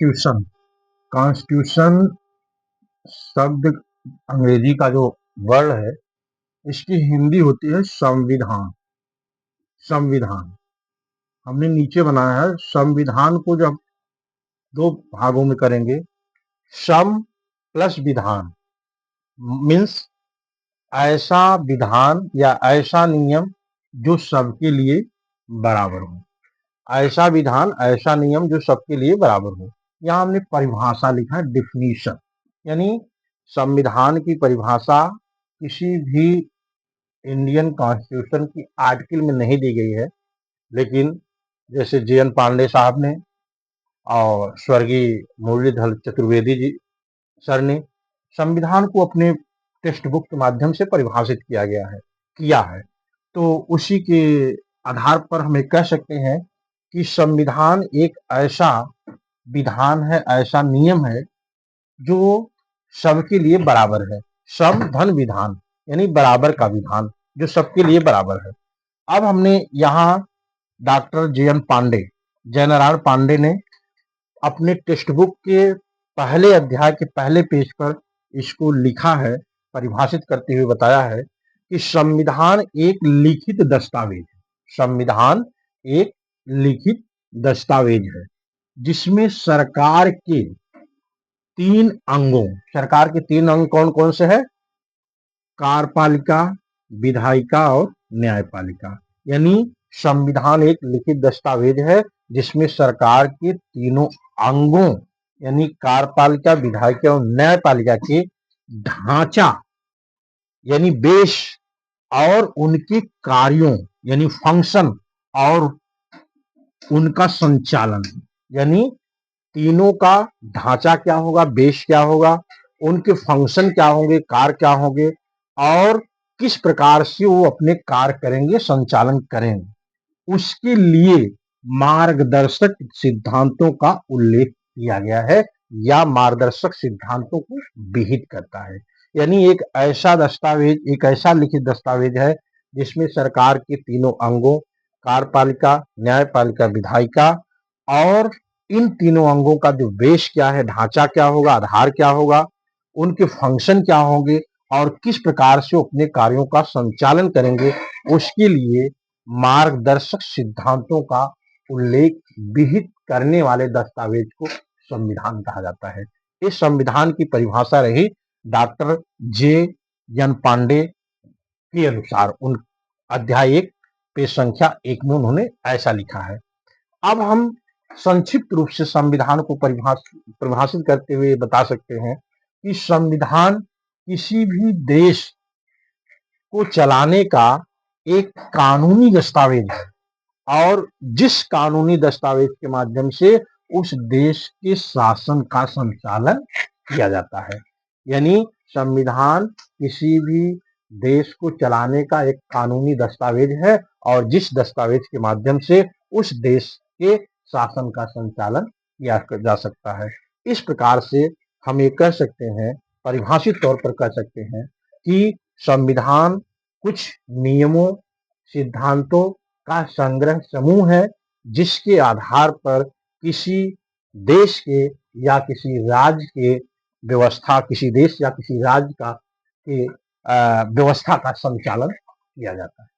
Constitution. Constitution शब्द अंग्रेजी का जो वर्ड है, इसकी हिंदी होती है संविधान। संविधान हमने नीचे बनाया है। संविधान को जब दो भागों में करेंगे, सम प्लस विधान मीन्स ऐसा विधान या ऐसा नियम जो सबके लिए बराबर हो। ऐसा विधान, ऐसा नियम जो सबके लिए बराबर हो। यहाँ हमने परिभाषा लिखा है, डिफिनीशन, यानी संविधान की परिभाषा किसी भी इंडियन कॉन्स्टिट्यूशन की आर्टिकल में नहीं दी गई है, लेकिन जैसे JN पांडे साहब ने और स्वर्गीय मुरलीधर चतुर्वेदी जी सर ने संविधान को अपने टेक्स्ट बुक के माध्यम से परिभाषित किया है। तो उसी के आधार पर हम कह सकते हैं कि संविधान एक ऐसा विधान है, ऐसा नियम है जो सबके लिए बराबर है। सम धन विधान यानी बराबर का विधान जो सबके लिए बराबर है। अब हमने यहाँ डॉक्टर JN पांडे, जयनारायण पांडे ने अपने टेक्स्ट बुक के पहले अध्याय के पहले पेज पर इसको लिखा है, परिभाषित करते हुए बताया है कि संविधान एक लिखित दस्तावेज है। संविधान एक लिखित दस्तावेज है जिसमें सरकार के 3 अंगों, सरकार के 3 अंग कौन कौन से हैं? कार्यपालिका, विधायिका और न्यायपालिका। यानी संविधान एक लिखित दस्तावेज है जिसमें सरकार के तीनों अंगों यानी कार्यपालिका, विधायिका और न्यायपालिका के ढांचा यानी बेस और उनके कार्यों यानी फंक्शन और उनका संचालन, यानी तीनों का ढांचा क्या होगा, बेस क्या होगा, उनके फंक्शन क्या होंगे, कार्य क्या होंगे और किस प्रकार से वो अपने कार्य करेंगे, संचालन करेंगे, उसके लिए मार्गदर्शक सिद्धांतों का उल्लेख किया गया है या मार्गदर्शक सिद्धांतों को विहित करता है। यानी एक ऐसा दस्तावेज, एक ऐसा लिखित दस्तावेज है जिसमें सरकार के तीनों अंगों कार्यपालिका, न्यायपालिका, विधायिका और इन तीनों अंगों का जो बेस क्या है, ढांचा क्या होगा, आधार क्या होगा, उनके फंक्शन क्या होंगे और किस प्रकार से अपने कार्यों का संचालन करेंगे, उसके लिए मार्गदर्शक सिद्धांतों का उल्लेख विहित करने वाले दस्तावेज को संविधान कहा जाता है। इस संविधान की परिभाषा रही डॉक्टर JN पांडे के अनुसार, उन अध्याय 1 पेज संख्या 1 में उन्होंने ऐसा लिखा है। अब हम संक्षिप्त रूप से संविधान को परिभाषित करते हुए बता सकते हैं कि संविधान किसी भी देश को चलाने का एक कानूनी दस्तावेज है और जिस कानूनी दस्तावेज के माध्यम से उस देश के शासन का संचालन किया जाता है। यानी संविधान किसी भी देश को चलाने का एक कानूनी दस्तावेज है और जिस दस्तावेज के माध्यम से उस देश के शासन का संचालन किया जा सकता है। इस प्रकार से हम ये कह सकते हैं, परिभाषित तौर पर कह सकते हैं कि संविधान कुछ नियमों, सिद्धांतों का संग्रह समूह है जिसके आधार पर किसी देश के या किसी राज्य के व्यवस्था, किसी देश या किसी राज्य का के व्यवस्था का संचालन किया जाता है।